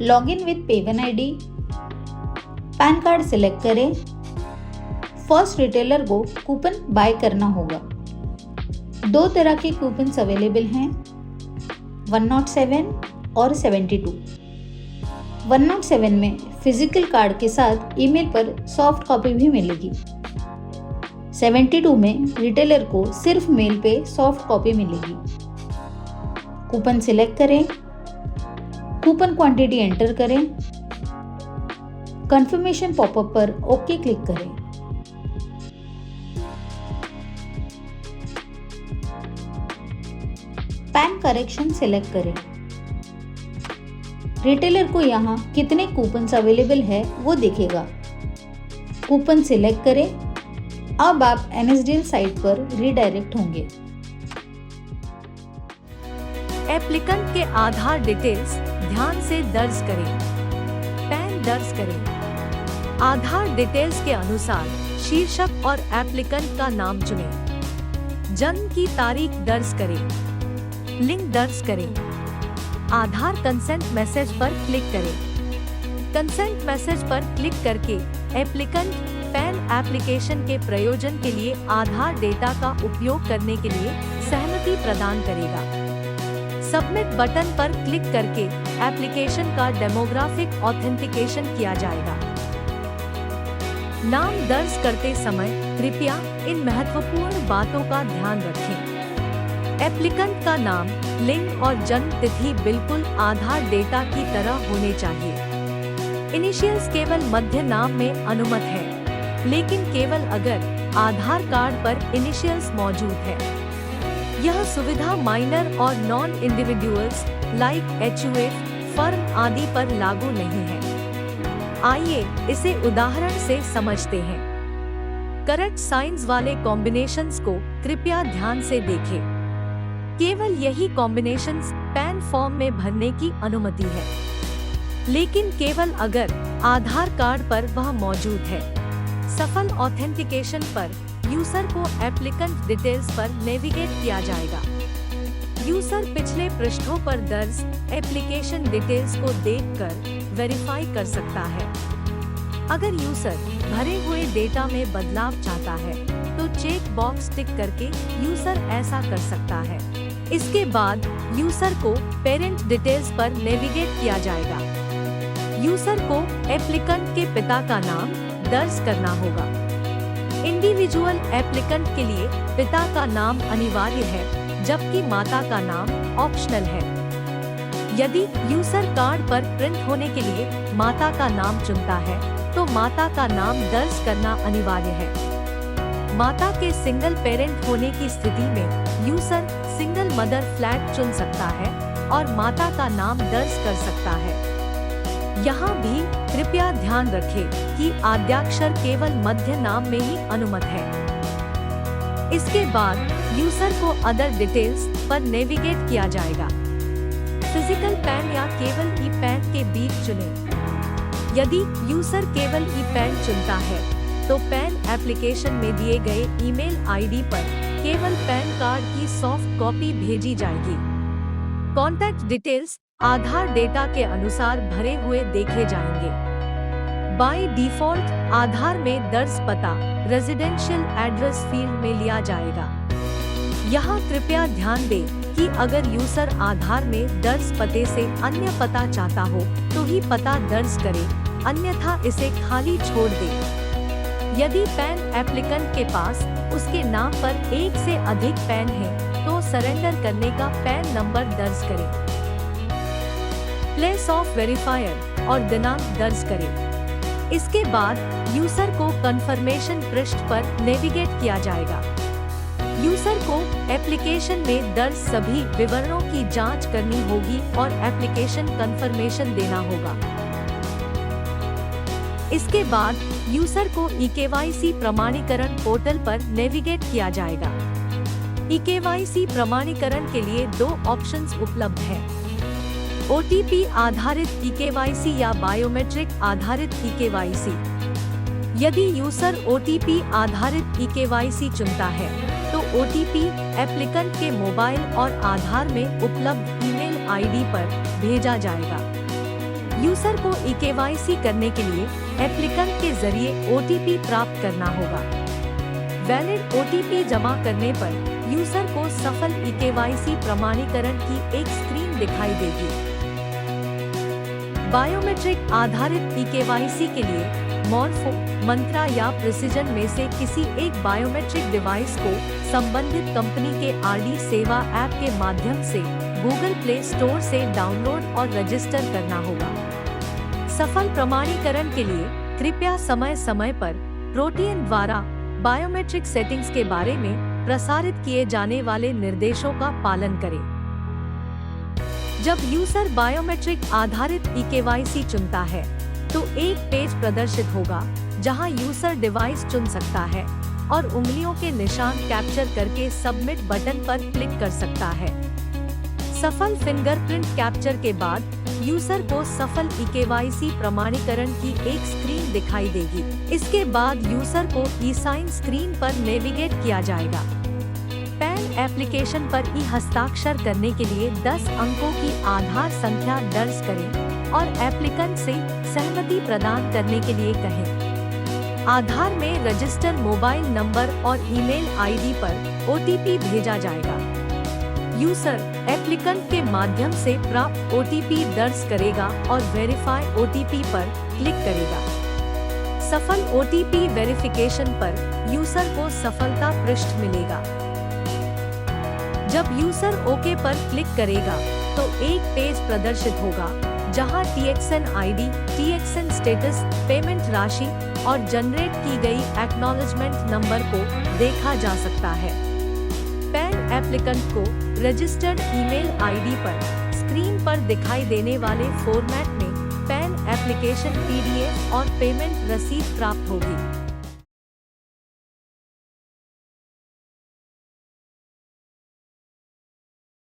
Login with PayOne ID, PAN card select करें। First retailer को coupon buy करना होगा। दो तरह के कूपन्स अवेलेबल हैं, 107 और 72। 107 में फिजिकल कार्ड के साथ ईमेल पर सॉफ्ट कॉपी भी मिलेगी। 72 में रिटेलर को सिर्फ मेल पे सॉफ्ट कॉपी मिलेगी। कूपन सिलेक्ट करें, कूपन क्वांटिटी एंटर करें, कंफर्मेशन पॉपअप पर ओके क्लिक करें। पैन करेक्शन सिलेक्ट करें। रिटेलर को यहाँ कितने कूपन्स अवेलेबल है वो दिखेगा। कूपन सिलेक्ट करें। अब आप NSDL साइट पर रीडायरेक्ट होंगे। एप्लीकेंट के आधार डिटेल्स ध्यान से दर्ज करें। पैन दर्ज करें। आधार डिटेल्स के अनुसार शीर्षक और एप्लीकेंट का नाम चुनें। जन्म की तारीख दर्ज करें। लिंक दर्ज करें। आधार कंसेंट मैसेज पर क्लिक करें। कंसेंट मैसेज पर क्लिक करके एप्लीकेंट पैन एप्लीकेशन के प्रयोजन के लिए आधार डेटा का उपयोग करने के लिए सहमति प्रदान करेगा। सबमिट बटन पर क्लिक करके एप्लीकेशन का डेमोग्राफिक ऑथेंटिकेशन किया जाएगा। नाम दर्ज करते समय कृपया इन महत्वपूर्ण बातों का ध्यान रखें। एप्लीकेंट का नाम, लिंग और जन्म तिथि बिल्कुल आधार डेटा की तरह होने चाहिए। इनिशियल्स केवल मध्य नाम में अनुमत है, लेकिन केवल अगर आधार कार्ड पर इनिशियल्स मौजूद है। यह सुविधा माइनर और non individuals like HUF, firm आदि पर लागू नहीं है। आइए इसे उदाहरण से समझते हैं। करेक्ट साइंस वाले कॉम्बिनेशंस को कृपया ध्यान से देखें। केवल यही कॉम्बिनेशंस पैन फॉर्म में भरने की अनुमति है, लेकिन केवल अगर आधार कार्ड पर वह मौजूद है। सफल ऑथेंटिकेशन पर यूजर को एप्लीकेंट डिटेल्स पर नेविगेट किया जाएगा। यूजर पिछले पृष्ठों पर दर्ज एप्लीकेशन डिटेल्स को देखकर वेरीफाई कर सकता है। अगर यूजर भरे हुए डेटा में बदलाव चाहता है, तो चेक बॉक्स टिक करके यूजर ऐसा कर सकता है। इसके बाद यूजर को पेरेंट डिटेल्स पर नेविगेट किया जाएगा। यूजर को एप्लीकेंट के पिता का नाम दर्ज करना होगा। इंडिविजुअल एप्लीकेंट के लिए पिता का नाम अनिवार्य है, जबकि माता का नाम ऑप्शनल है। यदि यूजर कार्ड पर प्रिंट होने के लिए माता का नाम चुनता है, तो माता का नाम दर्ज करना अनिवार्य है। माता के सिंगल पेरेंट होने की स्थिति में यूजर सिंगल मदर फ्लैग चुन सकता है और माता का नाम दर्ज कर सकता है। यहाँ भी कृपया ध्यान रखें कि आद्याक्षर केवल मध्य नाम में ही अनुमत है। इसके बाद यूजर को अदर डिटेल्स पर नेविगेट किया जाएगा। फिजिकल पैन या केवल ई पैन के बीच चुनें। यदि यूजर केवल ई पैन चुनता है, तो पैन एप्लीकेशन में दिए गए ईमेल आईडी पर केवल पैन कार्ड की सॉफ्ट कॉपी भेजी जाएगी। कॉन्टैक्ट डिटेल्स आधार डेटा के अनुसार भरे हुए देखे जाएंगे। बाय डिफॉल्ट आधार में दर्ज पता रेजिडेंशियल एड्रेस फील्ड में लिया जाएगा। यहाँ कृपया ध्यान दें कि अगर यूजर आधार में दर्ज पते से अन्य पता चाहता हो, तो ही पता दर्ज करे, अन्यथा इसे खाली छोड़ दे। यदि पैन एप्लीकेंट के पास उसके नाम पर एक से अधिक पैन है, तो सरेंडर करने का पैन नंबर दर्ज करें। प्लेस ऑफ वेरीफायर और दिनांक दर्ज करें। इसके बाद यूजर को कंफर्मेशन पृष्ठ पर नेविगेट किया जाएगा। यूजर को एप्लीकेशन में दर्ज सभी विवरणों की जांच करनी होगी और एप्लीकेशन कंफर्मेशन देना होगा। इसके बाद यूजर को eKYC प्रमाणीकरण पोर्टल पर नेविगेट किया जाएगा। eKYC प्रमाणीकरण के लिए दो ऑप्शंस उपलब्ध हैं। OTP आधारित eKYC या बायोमेट्रिक आधारित eKYC। यदि यूजर OTP आधारित eKYC चुनता है, तो OTP एप्लीकेंट के मोबाइल और आधार में उपलब्ध ईमेल आईडी पर भेजा जाएगा। यूजर को ई-केवाईसी करने के लिए एप्लीकेंट के जरिए OTP प्राप्त करना होगा। वैलिड OTP जमा करने पर यूजर को सफल ई-केवाईसी प्रमाणीकरण की एक स्क्रीन दिखाई देगी। बायोमेट्रिक आधारित ई-केवाईसी के लिए मॉर्फो, मंत्रा या प्रिसिजन में से किसी एक बायोमेट्रिक डिवाइस को संबंधित कंपनी के RD सेवा ऐप के माध्यम से गूगल प्ले स्टोर से डाउनलोड और रजिस्टर करना होगा। सफल प्रमाणीकरण के लिए कृपया समय समय पर प्रोटियन द्वारा बायोमेट्रिक सेटिंग्स के बारे में प्रसारित किए जाने वाले निर्देशों का पालन करें। जब यूजर बायोमेट्रिक आधारित ई-केवाईसी चुनता है तो एक पेज प्रदर्शित होगा जहां यूजर डिवाइस चुन सकता है और उंगलियों के निशान कैप्चर करके सबमिट बटन पर क्लिक कर सकता है। सफल फिंगरप्रिंट कैप्चर के बाद यूजर को सफल ई-केवाईसी प्रमाणीकरण की एक स्क्रीन दिखाई देगी। इसके बाद यूजर को ई-साइन स्क्रीन पर नेविगेट किया जाएगा। पैन एप्लीकेशन पर हस्ताक्षर करने के लिए 10 अंकों की आधार संख्या दर्ज करें और एप्लीकेंट से सहमति प्रदान करने के लिए कहें। आधार में रजिस्टर मोबाइल नंबर और ईमेल आईडी पर OTP भेजा जाएगा। यूजर एप्लीकेंट के माध्यम से प्राप्त OTP दर्ज करेगा और वेरीफाई OTP पर क्लिक करेगा। सफल OTP वेरिफिकेशन पर यूजर को सफलता पृष्ठ मिलेगा। जब यूजर ओके पर क्लिक करेगा तो एक पेज प्रदर्शित होगा जहां TXN ID, TXN status, payment राशि और जनरेट की गई एक्नॉलेजमेंट नंबर को देखा जा सकता है। पैन एप्लीकेंट को रजिस्टर्ड ईमेल आईडी पर स्क्रीन पर दिखाई देने वाले फॉर्मेट में पैन एप्लीकेशन PDF और पेमेंट रसीद प्राप्त होगी।